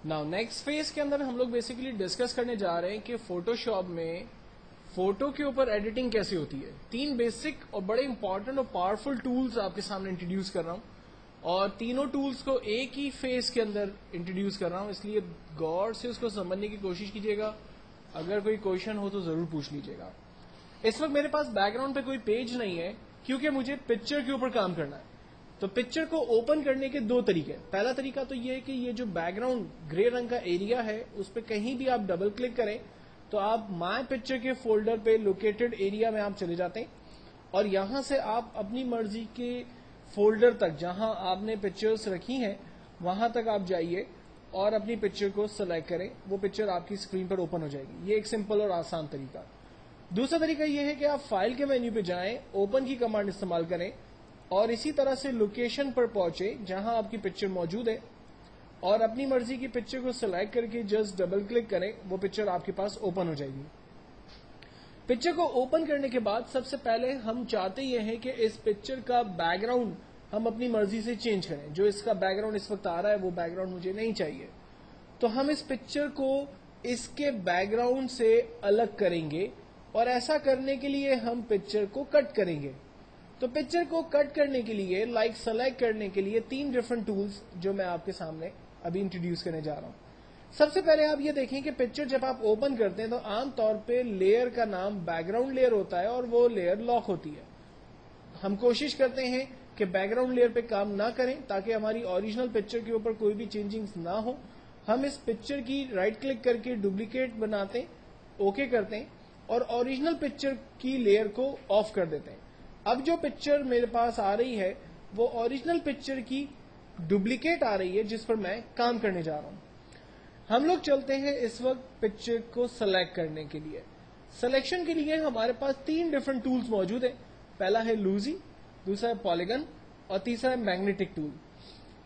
Now next phase के अंदर हम लोग बेसिकली डिस्कस करने जा रहे हैं कि फोटोशॉप में फोटो के ऊपर एडिटिंग कैसे होती है। 3 बेसिक और बड़े इंपॉर्टेंट और पावरफुल टूल्स आपके सामने इंट्रोड्यूस कर रहा हूं और तीनों टूल्स को एक ही फेज के अंदर इंट्रोड्यूस कर रहा हूं, इसलिए गौर से उसको समझने की कोशिश कीजिएगा। अगर कोई क्वेश्चन हो तो जरूर पूछ लीजिएगा। इस वक्त मेरे पास बैकग्राउंड पे कोई पेज नहीं है क्योंकि मुझे पिक्चर के ऊपर काम करना है। तो पिक्चर को ओपन करने के 2 तरीके। पहला तरीका तो ये है कि ये जो बैकग्राउंड ग्रे रंग का एरिया है उस पर कहीं भी आप डबल क्लिक करें तो आप माय पिक्चर के फोल्डर पे लोकेटेड एरिया में आप चले जाते हैं और यहां से आप अपनी मर्जी के फोल्डर तक जहां आपने पिक्चर्स रखी हैं वहां तक आप जाइए और अपनी पिक्चर को सिलेक्ट करें। वो पिक्चर आपकी स्क्रीन पर ओपन हो जाएगी। ये एक सिंपल और आसान तरीका। दूसरा तरीका यह है कि आप फाइल के मेन्यू पे जाएं, ओपन की कमांड इस्तेमाल करें और इसी तरह से लोकेशन पर पहुंचे जहां आपकी पिक्चर मौजूद है और अपनी मर्जी की पिक्चर को सिलेक्ट करके जस्ट डबल क्लिक करें, वो पिक्चर आपके पास ओपन हो जाएगी। पिक्चर को ओपन करने के बाद सबसे पहले हम चाहते ये हैं कि इस पिक्चर का बैकग्राउंड हम अपनी मर्जी से चेंज करें। जो इसका बैकग्राउंड इस वक्त आ रहा है वो बैकग्राउंड मुझे नहीं चाहिए, तो हम इस पिक्चर को इसके बैकग्राउंड से अलग करेंगे और ऐसा करने के लिए हम पिक्चर को कट करेंगे। तो पिक्चर को कट करने के लिए सेलेक्ट करने के लिए 3 डिफरेंट टूल्स जो मैं आपके सामने अभी इंट्रोड्यूस करने जा रहा हूं। सबसे पहले आप ये देखें कि पिक्चर जब आप ओपन करते हैं तो आमतौर पे लेयर का नाम बैकग्राउंड लेयर होता है और वो लेयर लॉक होती है। हम कोशिश करते हैं कि बैकग्राउंड लेयर पे काम ना करें ताकि हमारी ओरिजिनल पिक्चर के ऊपर कोई भी चेंजिंग्स ना हो। हम इस पिक्चर की राइट क्लिक करके डुप्लीकेट बनाते हैं, ओके करते हैं और ओरिजिनल पिक्चर की लेयर को ऑफ कर देते हैं। अब जो पिक्चर मेरे पास आ रही है वो ओरिजिनल पिक्चर की डुप्लीकेट आ रही है जिस पर मैं काम करने जा रहा हूं। हम लोग चलते हैं इस वक्त पिक्चर को सेलेक्ट करने के लिए। सिलेक्शन के लिए हमारे पास 3 डिफरेंट टूल्स मौजूद है। पहला है लूजी, दूसरा है पॉलीगन और तीसरा है मैग्नेटिक टूल।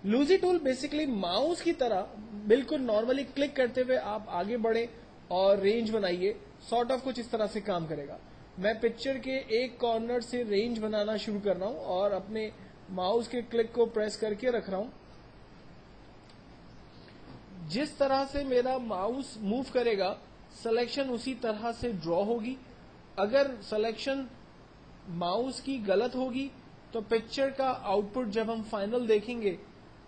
लूजी टूल बेसिकली माउस की तरह बिल्कुल नॉर्मली क्लिक करते हुए आप आगे बढ़े और रेंज बनाइए, सॉर्ट ऑफ कुछ इस तरह से काम करेगा। मैं पिक्चर के एक कॉर्नर से रेंज बनाना शुरू कर रहा हूं और अपने माउस के क्लिक को प्रेस करके रख रहा हूं। जिस तरह से मेरा माउस मूव करेगा सिलेक्शन उसी तरह से ड्रॉ होगी। अगर सिलेक्शन माउस की गलत होगी तो पिक्चर का आउटपुट जब हम फाइनल देखेंगे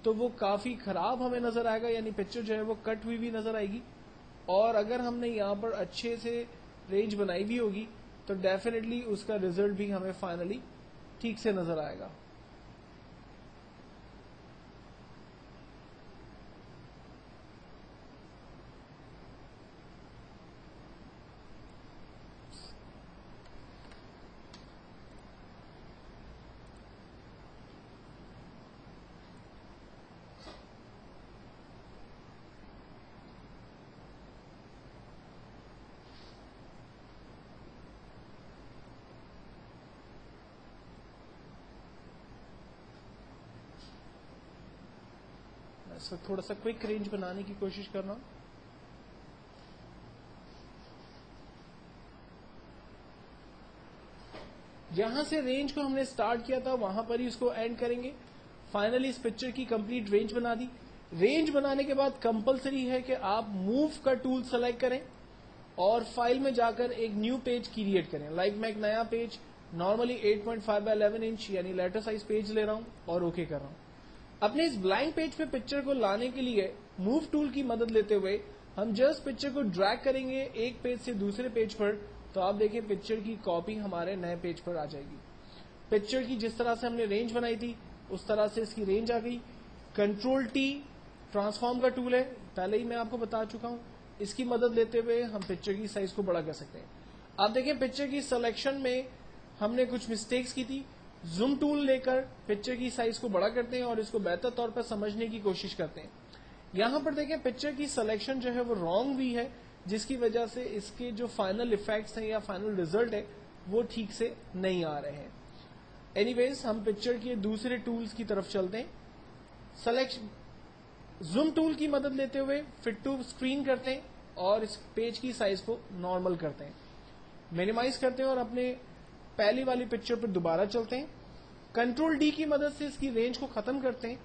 तो वो काफी खराब हमें नजर आएगा, यानी पिक्चर जो है वो कट हुई भी नजर आएगी। और अगर हमने यहाँ पर अच्छे से रेंज बनाई भी होगी तो डेफिनेटली उसका रिजल्ट भी हमें फाइनली ठीक से नजर आएगा। थोड़ा सा क्विक रेंज बनाने की कोशिश कर रहा हूं। जहां से रेंज को हमने स्टार्ट किया था वहां पर ही उसको एंड करेंगे। फाइनली इस पिक्चर की कंप्लीट रेंज बना दी। रेंज बनाने के बाद कंपलसरी है कि आप मूव का टूल सेलेक्ट करें और फाइल में जाकर एक न्यू पेज क्रिएट करें। लाइक मैं एक नया पेज नॉर्मली 8.5 बाय 11 इंच यानी लेटर साइज पेज ले रहा हूं और ओके कर रहा हूं। अपने इस ब्लैंक पेज पे पिक्चर को लाने के लिए मूव टूल की मदद लेते हुए हम जस्ट पिक्चर को ड्रैग करेंगे एक पेज से दूसरे पेज पर, तो आप देखें पिक्चर की कॉपी हमारे नए पेज पर आ जाएगी। पिक्चर की जिस तरह से हमने रेंज बनाई थी उस तरह से इसकी रेंज आ गई। कंट्रोल टी ट्रांसफॉर्म का टूल है, पहले ही मैं आपको बता चुका हूं। इसकी मदद लेते हुए हम पिक्चर की साइज को बड़ा कर सकते हैं। आप देखें पिक्चर की सिलेक्शन में हमने कुछ मिस्टेक्स की थी। जूम टूल लेकर पिक्चर की साइज को बड़ा करते हैं और इसको बेहतर तौर पर समझने की कोशिश करते हैं। यहां पर देखें पिक्चर की सिलेक्शन जो है वो रॉन्ग भी है, जिसकी वजह से इसके जो फाइनल इफेक्ट्स हैं या फाइनल रिजल्ट है वो ठीक से नहीं आ रहे हैं। एनीवेज हम पिक्चर के दूसरे टूल्स की तरफ चलते हैं। सिलेक्शन जूम टूल की मदद लेते हुए फिट टू स्क्रीन करते हैं और इस पेज की साइज को नॉर्मल करते हैं, मिनिमाइज करते हैं और अपने पहली वाली पिक्चर पर दोबारा चलते हैं। कंट्रोल डी की मदद से इसकी रेंज को खत्म करते हैं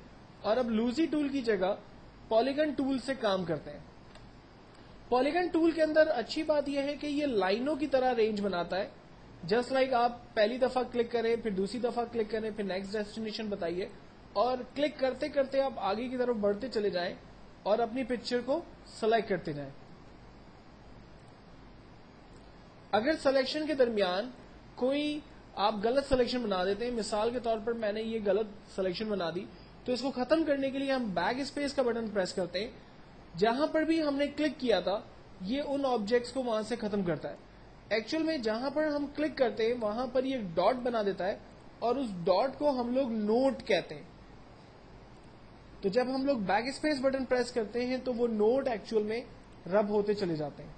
और अब लूजी टूल की जगह पॉलीगन टूल से काम करते हैं। पॉलीगन टूल के अंदर अच्छी बात यह है कि ये लाइनों की तरह रेंज बनाता है। जस्ट लाइक आप पहली दफा क्लिक करें, फिर दूसरी दफा क्लिक करें, फिर नेक्स्ट डेस्टिनेशन बताइए, और क्लिक करते करते आप आगे की तरफ बढ़ते चले जाएं और अपनी पिक्चर को सेलेक्ट करते जाएं। अगर सिलेक्शन के दरमियान कोई आप गलत सिलेक्शन बना देते हैं, मिसाल के तौर पर मैंने ये गलत सिलेक्शन बना दी, तो इसको खत्म करने के लिए हम बैक स्पेस का बटन प्रेस करते हैं। जहां पर भी हमने क्लिक किया था, ये उन ऑब्जेक्ट्स को वहां से खत्म करता है। एक्चुअल में जहां पर हम क्लिक करते हैं वहां पर ये डॉट बना देता है, और उस डॉट को हम लोग नोट कहते हैं। तो जब हम लोग बैक स्पेस बटन प्रेस करते हैं तो वो नोट एक्चुअल में रब होते चले जाते हैं।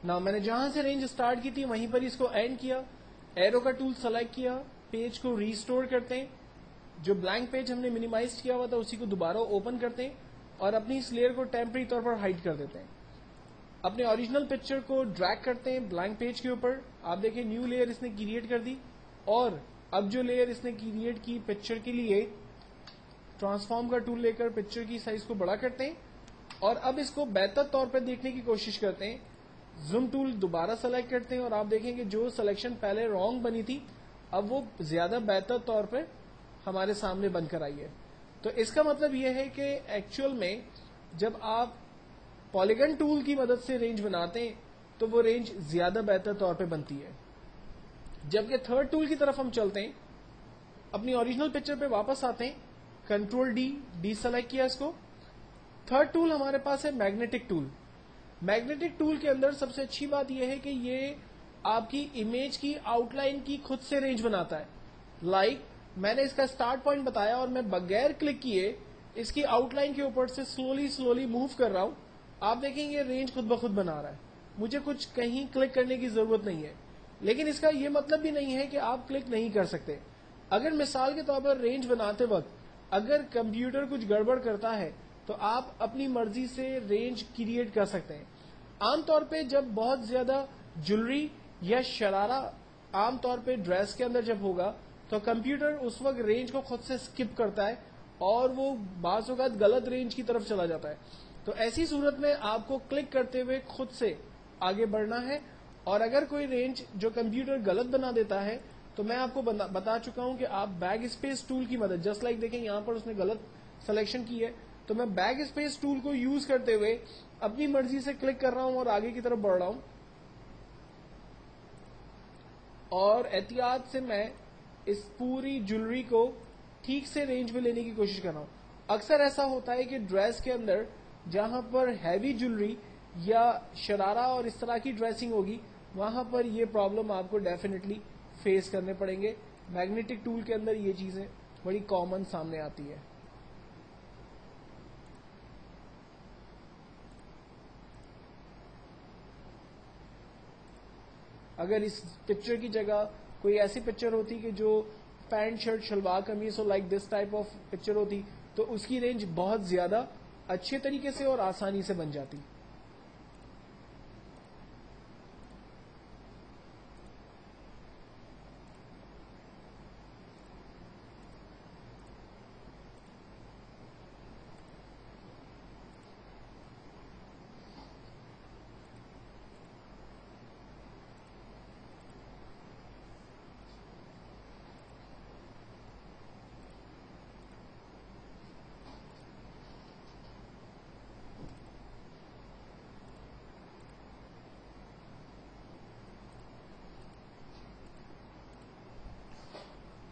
ना मैंने जहां से रेंज स्टार्ट की थी वहीं पर इसको एंड किया, एरो का टूल सेलेक्ट किया, पेज को रीस्टोर करते हैं, जो ब्लैंक पेज हमने मिनिमाइज किया हुआ था उसी को दोबारा ओपन करते हैं और अपनी इस लेयर को टेम्पररी तौर पर हाइड कर देते हैं। अपने ओरिजिनल पिक्चर को ड्रैग करते हैं ब्लैंक पेज के ऊपर। आप देखें न्यू लेयर इसने क्रिएट कर दी, और अब जो लेयर इसने क्रिएट की पिक्चर के लिए, ट्रांसफॉर्म का टूल लेकर पिक्चर की साइज को बड़ा करते हैं और अब इसको बेहतर तौर पर देखने की कोशिश करते हैं। जूम टूल दोबारा सेलेक्ट करते हैं और आप देखेंगे जो सिलेक्शन पहले रॉन्ग बनी थी अब वो ज्यादा बेहतर तौर पे हमारे सामने बनकर आई है। तो इसका मतलब यह है कि एक्चुअल में जब आप पॉलीगन टूल की मदद से रेंज बनाते हैं तो वो रेंज ज्यादा बेहतर तौर पे बनती है। जबकि थर्ड टूल की तरफ हम चलते हैं, अपनी ओरिजिनल पिक्चर पे वापस आते हैं, कंट्रोल डी सेलेक्ट किया इसको। थर्ड टूल हमारे पास है मैग्नेटिक टूल। मैग्नेटिक टूल के अंदर सबसे अच्छी बात यह है कि ये आपकी इमेज की आउटलाइन की खुद से रेंज बनाता है। लाइक मैंने इसका स्टार्ट पॉइंट बताया और मैं बगैर क्लिक किए इसकी आउटलाइन के ऊपर से स्लोली मूव कर रहा हूं। आप देखेंगे रेंज खुद ब खुद बना रहा है, मुझे कुछ कहीं क्लिक करने की जरूरत नहीं है। लेकिन इसका यह मतलब भी नहीं है कि आप क्लिक नहीं कर सकते। अगर मिसाल के तौर पर रेंज बनाते वक्त अगर कंप्यूटर कुछ गड़बड़ करता है तो आप अपनी मर्जी से रेंज क्रिएट कर सकते हैं। आमतौर पे जब बहुत ज्यादा ज्वेलरी या शरारा आमतौर पे ड्रेस के अंदर जब होगा तो कंप्यूटर उस वक्त रेंज को खुद से स्किप करता है और वो बाज़ औक़ात गलत रेंज की तरफ चला जाता है। तो ऐसी सूरत में आपको क्लिक करते हुए खुद से आगे बढ़ना है। और अगर कोई रेंज जो कंप्यूटर गलत बना देता है तो मैं आपको बता चुका हूं कि आप बैक स्पेस टूल की मदद, जस्ट लाइक देखें यहां पर उसने गलत सिलेक्शन की है, तो मैं बैक स्पेस टूल को यूज करते हुए अपनी मर्जी से क्लिक कर रहा हूं और आगे की तरफ बढ़ रहा हूं। और एहतियात से मैं इस पूरी ज्वेलरी को ठीक से रेंज में लेने की कोशिश कर रहा हूं। अक्सर ऐसा होता है कि ड्रेस के अंदर जहां पर हैवी ज्वेलरी या शरारा और इस तरह की ड्रेसिंग होगी वहां पर ये प्रॉब्लम आपको डेफिनेटली फेस करने पड़ेंगे। मैग्नेटिक टूल के अंदर ये चीजें बड़ी कॉमन सामने आती है। अगर इस पिक्चर की जगह कोई ऐसी पिक्चर होती कि जो पैंट शर्ट शलवार कमीज हो, like this type of picture होती, तो उसकी रेंज बहुत ज्यादा अच्छे तरीके से और आसानी से बन जाती।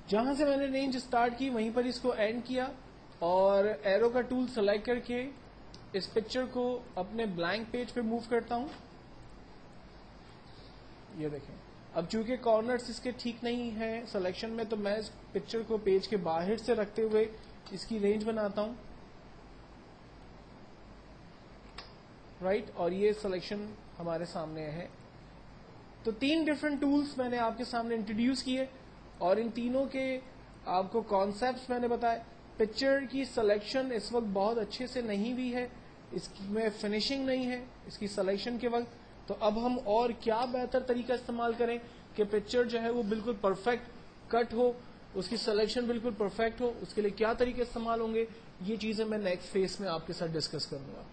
जहां से मैंने रेंज स्टार्ट की वहीं पर इसको एंड किया और एरो का टूल सेलेक्ट करके इस पिक्चर को अपने ब्लैंक पेज पे मूव करता हूं। ये देखें, अब चूंकि कॉर्नर्स इसके ठीक नहीं है सिलेक्शन में, तो मैं इस पिक्चर को पेज के बाहर से रखते हुए इसकी रेंज बनाता हूं। राइट, और ये सिलेक्शन हमारे सामने है। तो 3 डिफरेंट टूल्स मैंने आपके सामने इंट्रोड्यूस किए और इन तीनों के आपको कॉन्सेप्ट्स मैंने बताए। पिक्चर की सिलेक्शन इस वक्त बहुत अच्छे से नहीं भी है, इसमें फिनिशिंग नहीं है इसकी सिलेक्शन के वक्त। तो अब हम और क्या बेहतर तरीका इस्तेमाल करें कि पिक्चर जो है वो बिल्कुल परफेक्ट कट हो, उसकी सिलेक्शन बिल्कुल परफेक्ट हो, उसके लिए क्या तरीके इस्तेमाल होंगे, ये चीजें मैं नेक्स्ट फेज में आपके साथ डिस्कस करूंगा।